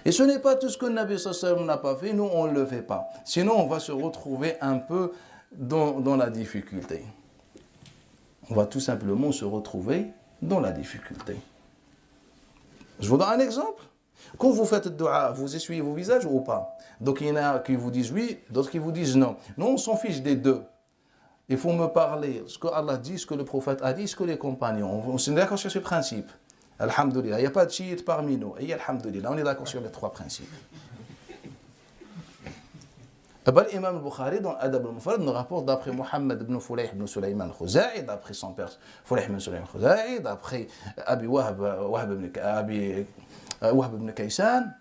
Et ce n'est pas tout ce que le Nabi sallallahu alayhi wa sallam n'a pas fait, nous on ne le fait pas. Sinon on va se retrouver un peu dans la difficulté. On va tout simplement se retrouver dans la difficulté. Je vous donne un exemple. Quand vous faites le dua, vous essuyez vos visages ou pas? Donc il y en a qui vous disent oui, d'autres qui vous disent non. Nous on s'en fiche des deux. Il faut me parler ce que Allah dit, ce que le prophète a dit, ce que les compagnons. On est d'accord sur ce principe. Alhamdulillah. Il n'y a pas de chiite parmi nous. Et alhamdulillah, on est d'accord sur les trois principes. L'imam al-Bukhari, dans Adab al-Mufrad, nous rapporte d'après Mohammed ibn Fulayh ibn Sulayman al-Khuza'i, d'après son père Fulayh ibn Sulayman al-Khuza'i, d'après Abi Wahb ibn Kaysan,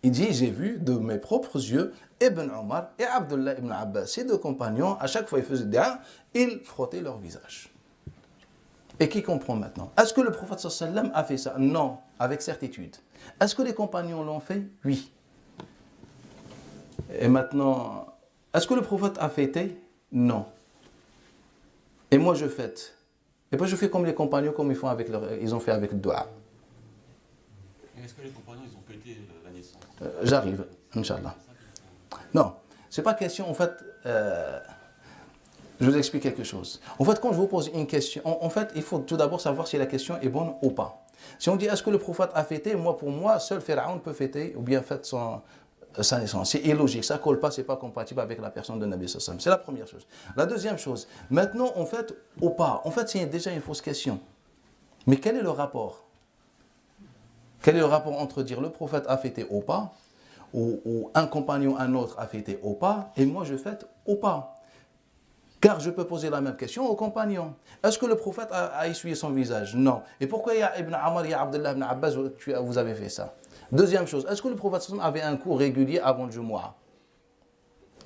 il dit, j'ai vu de mes propres yeux Ibn Omar et Abdullah ibn Abbas, ces deux compagnons, à chaque fois ils faisaient dua, ils frottaient leur visage. Et qui comprend maintenant? Est-ce que le prophète sallallahu alayhi wa sallam a fait ça? Non, avec certitude. Est-ce que les compagnons l'ont fait? Oui. Et maintenant, est-ce que le prophète a fêté? Non. Et moi je fête. Et puis je fais comme les compagnons, comme ils ont fait avec le dua. Est-ce que les compagnons ils ont fêté la naissance? J'arrive, Inch'Allah. Non, c'est pas question, en fait, je vous explique quelque chose. En fait, quand je vous pose une question, en fait, il faut tout d'abord savoir si la question est bonne ou pas. Si on dit, est-ce que le prophète a fêté? Moi, pour moi, seul Pharaon peut fêter ou bien fête sa naissance. C'est illogique, ça ne colle pas, c'est pas compatible avec la personne de Nabi sallallahu alayhi wa sallam. C'est la première chose. La deuxième chose, maintenant, en fait, ou pas, en fait, c'est déjà une fausse question. Mais quel est le rapport? Quel est le rapport entre dire le prophète a fêté ou pas, ou un compagnon, un autre a fêté ou pas, et moi je fête ou pas? Car je peux poser la même question au compagnon. Est-ce que le prophète a essuyé son visage? Non. Et pourquoi il y a Ibn Omar, il y a Abdullah ibn Abbas, vous avez fait ça? Deuxième chose, est-ce que le prophète avait un cours régulier avant le Jumu'ah?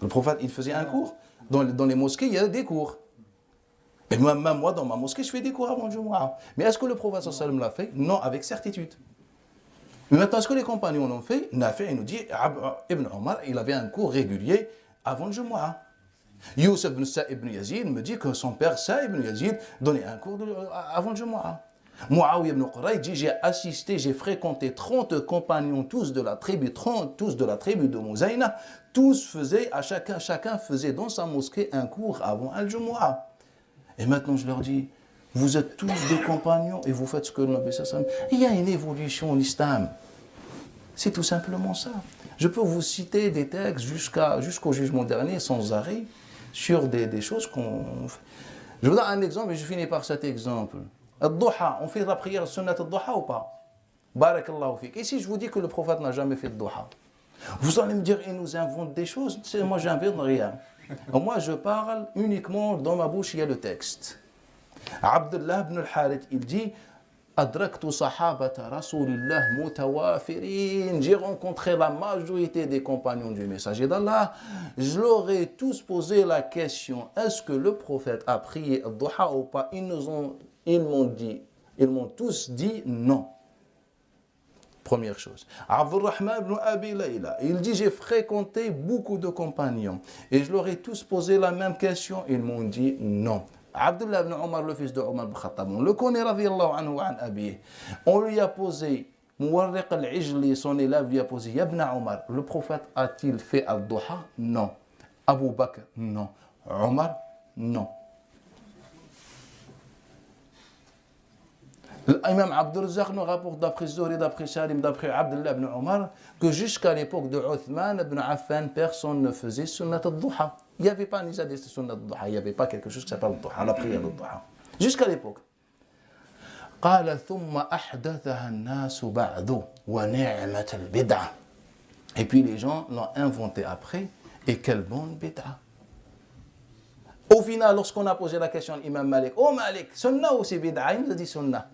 Le prophète, il faisait un cours. Dans les mosquées, il y a des cours. Et même moi, dans ma mosquée, je fais des cours avant le Jumu'ah. Mais est-ce que le prophète l'a fait? Non, avec certitude. Mais maintenant, est-ce que les compagnons l'ont fait? Nafi, il nous dit, Ibn Omar, il avait un cours régulier avant le Jumu'ah. Youssef ibn Sa' ibn Yazid me dit que son père Sa' ibn Yazid donnait un cours avant le Jumu'ah. Muawiyah ibn Qurra dit, j'ai fréquenté 30 compagnons, tous de la tribu de Mouzaïna, tous faisaient, chacun faisait dans sa mosquée un cours avant Al-Jumu'ah. Et maintenant je leur dis, vous êtes tous des compagnons et vous faites ce que le Nabi sallallahu alayhi wa sallam. Il y a une évolution en islam. C'est tout simplement ça. Je peux vous citer des textes jusqu'au jugement dernier sans arrêt sur des choses qu'on fait. Je vous donne un exemple et je finis par cet exemple. Al-Duha, on fait la prière sunnat al-Duha ou pas? Barakallahu fik. Et si je vous dis que le prophète n'a jamais fait le Duha? Vous allez me dire, il nous invente des choses. Moi, j'invente rien. Moi, je parle uniquement dans ma bouche, il y a le texte. Abdullah ibn al-Harith, il dit, Adraktu sahabata rasulillah mutawafirin. J'ai rencontré la majorité des compagnons du messager d'Allah. Je leur ai tous posé la question, est-ce que le prophète a prié al-Duha ou pas? Ils m'ont tous dit non. Première chose. Abdurrahman ibn Abi Layla, il dit, j'ai fréquenté beaucoup de compagnons et je leur ai tous posé la même question. Ils m'ont dit non. Abdullah ibn Omar, le fils de Omar ibn Khattab, on le connaît, radiyallahu anhu wa an abi. On lui a posé, Muwarriq al-Ijli, son élève, lui a posé, Ibn Omar, le prophète a-t-il fait al-Duha? Non. Abu Bakr? Non. Omar? Non. L'imam Abdurrazzaq nous rapporte d'après Zuhri, d'après Salim, d'après Abdullah ibn Omar, que jusqu'à l'époque de Uthman ibn Affan, personne ne faisait sunnat al-Duha. Il n'y avait pas ni des sunnat al-Duha, il n'y avait pas quelque chose qui s'appelle al-Duha, la prière al-Duha. Jusqu'à l'époque. قال ثم أحدثها الناس بعد ونعمة البدعة. Et puis les gens l'ont inventé après, et quelle bonne bid'a. Au final, lorsqu'on a posé la question à l'imam Malik, oh Malik, sunnah ou c'est bid'a? Il nous a dit sunnah.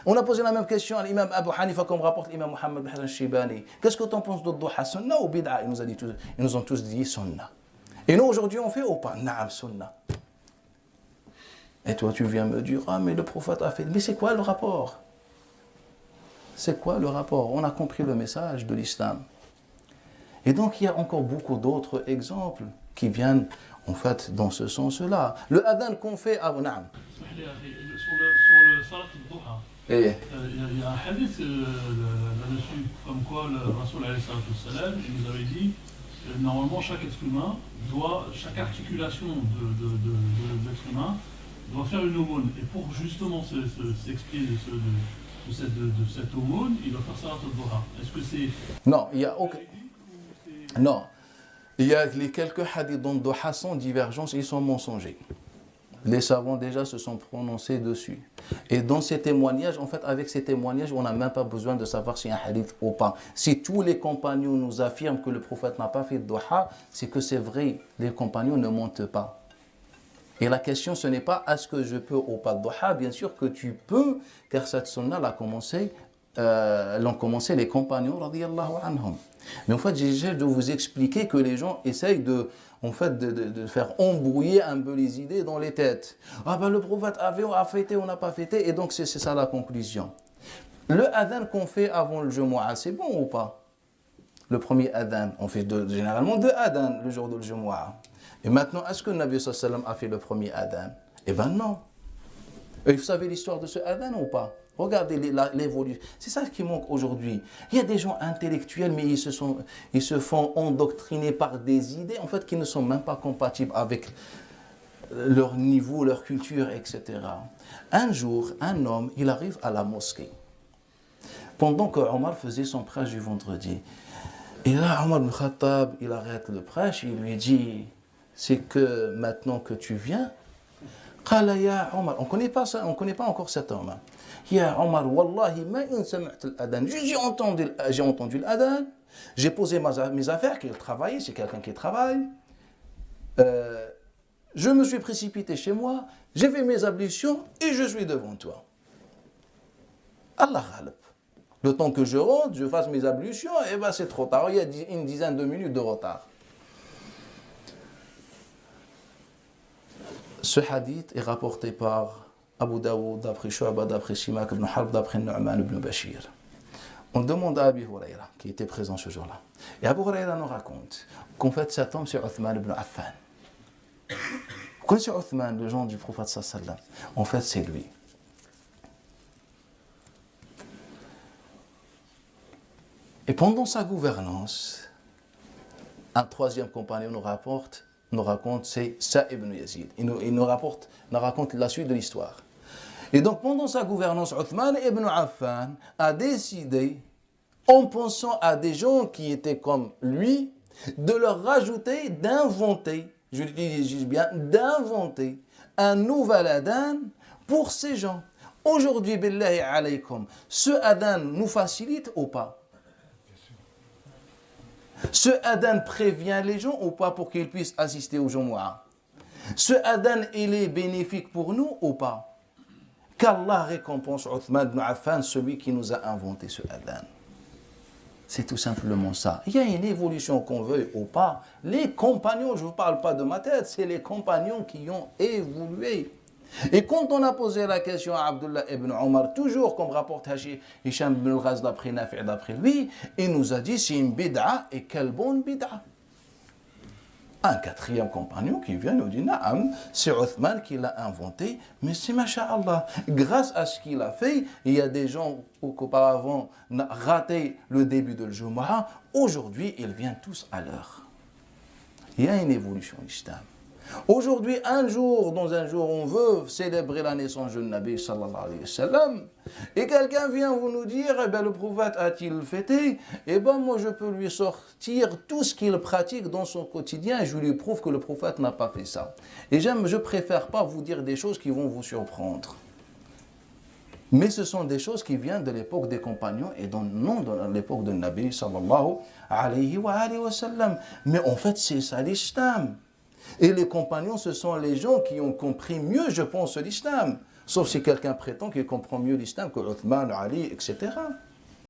On a posé la même question à l'imam Abu Hanifa, comme rapporte l'imam Muhammad bin Hassan al-Shibani. Qu'est-ce que tu en penses de Duha, sunnah ou bid'a? Ils nous ont tous dit sunnah. Et nous, aujourd'hui, on fait ou pas? Naam, sunnah. Et toi, tu viens me dire, ah, mais le prophète a fait. Mais c'est quoi le rapport? C'est quoi le rapport? On a compris le message de l'islam. Et donc, il y a encore beaucoup d'autres exemples qui viennent, en fait, dans ce sens-là. Le adhan qu'on fait avant, naam. Sur le salat al-Duha, il y a un hadith là-dessus, comme quoi le Rasoul alayhi salam, il nous avait dit que normalement chaque être humain chaque articulation de l'être humain doit faire une aumône. Et pour justement s'expier de cette aumône, il doit faire ça à Taddoha. Est-ce que c'est... Non, il y a aucun... Non. Il y a les quelques hadiths dont Doha sont divergences, ils sont mensongers. Les savants déjà se sont prononcés dessus. Et dans ces témoignages, en fait, avec ces témoignages, on n'a même pas besoin de savoir si un hadith ou pas. Si tous les compagnons nous affirment que le prophète n'a pas fait de Doha, c'est que c'est vrai, les compagnons ne mentent pas. Et la question, ce n'est pas est-ce que je peux ou pas de Doha, bien sûr que tu peux, car cette sunna l'ont commencé les compagnons, radiyallahu anhum. Mais en fait, j'essaie de vous expliquer que les gens essayent de faire embrouiller un peu les idées dans les têtes. Ah ben le prophète a fêté, on n'a pas fêté, et donc c'est ça la conclusion. Le adhan qu'on fait avant le Jumu'ah, c'est bon ou pas? Le premier adhan, on fait généralement 2 adhan le jour de Jumu'ah. Et maintenant, est-ce que le Nabi sallallahu alayhi wa sallam a fait le premier adhan? Eh ben non. Et vous savez l'histoire de ce adhan ou pas? Regardez l'évolution. C'est ça qui manque aujourd'hui. Il y a des gens intellectuels, mais ils se font endoctriner par des idées, en fait, qui ne sont même pas compatibles avec leur niveau, leur culture, etc. Un jour, un homme, il arrive à la mosquée. Pendant que Omar faisait son prêche du vendredi. Et là, Omar ibn Khattab, il arrête le prêche, il lui dit, c'est que maintenant que tu viens, Qala ya Omar, on ne connaît pas ça, on ne connaît pas encore cet homme. Ya Omar, wallahi, ma in sami'tu al-adhan. J'ai entendu l'adhan, j'ai posé mes affaires, qu'il travaillait, c'est quelqu'un qui travaille. Je me suis précipité chez moi, j'ai fait mes ablutions et je suis devant toi. Allah ghalib. Le temps que je rentre, je fasse mes ablutions, et ben c'est trop tard. Il y a une dizaine de minutes de retard. Ce hadith est rapporté par Abu Daoud, d'après Shu'ba, d'après Simak ibn Harb, d'après Nu'man ibn Bashir. On demande à Abi Huraira, qui était présent ce jour-là. Et Abu Huraira nous raconte qu'en fait cet homme c'est Uthman ibn Affan. Vous connaissez Uthman, le genre du prophète sallallahu alayhi wa sallam? En fait c'est lui. Et pendant sa gouvernance, un troisième compagnon nous raconte, c'est Sa ibn Yazid. Il nous raconte la suite de l'histoire. Et donc, pendant sa gouvernance, Uthman ibn Affan a décidé, en pensant à des gens qui étaient comme lui, de leur rajouter, d'inventer, je le dis bien, d'inventer un nouvel adhan pour ces gens. Aujourd'hui, billahi alaykum, ce adhan nous facilite ou pas? Ce adhan prévient les gens ou pas pour qu'ils puissent assister au Jumu'ah? Ce adhan, il est bénéfique pour nous ou pas? Qu'Allah récompense Uthman ibn Affan, celui qui nous a inventé ce adhan. C'est tout simplement ça. Il y a une évolution qu'on veuille ou pas. Les compagnons, je ne vous parle pas de ma tête, c'est les compagnons qui ont évolué. Et quand on a posé la question à Abdullah ibn Omar, toujours comme rapporte Hisham ibn al-Ghaz d'après Nafi' d'après lui, il nous a dit c'est une bid'a et quelle bonne bid'a. Un quatrième compagnon qui vient nous dire Naam, c'est Uthman qui l'a inventé, mais c'est masha'Allah. Grâce à ce qu'il a fait, il y a des gens qu'auparavant ont raté le début de Jumu'ah, aujourd'hui ils viennent tous à l'heure. Il y a une évolution l'islam. Aujourd'hui, dans un jour, on veut célébrer la naissance du Nabi sallallahu alayhi wa sallam, et quelqu'un vient vous nous dire, eh ben, le prophète a-t-il fêté? Eh ben, moi, je peux lui sortir tout ce qu'il pratique dans son quotidien, et je lui prouve que le prophète n'a pas fait ça. Et je préfère pas vous dire des choses qui vont vous surprendre. Mais ce sont des choses qui viennent de l'époque des compagnons, et non de l'époque du Nabi sallallahu alayhi wa sallam. Mais en fait, c'est ça l'islam. Et les compagnons, ce sont les gens qui ont compris mieux, je pense, l'islam. Sauf si quelqu'un prétend qu'il comprend mieux l'islam que Uthman, Ali, etc.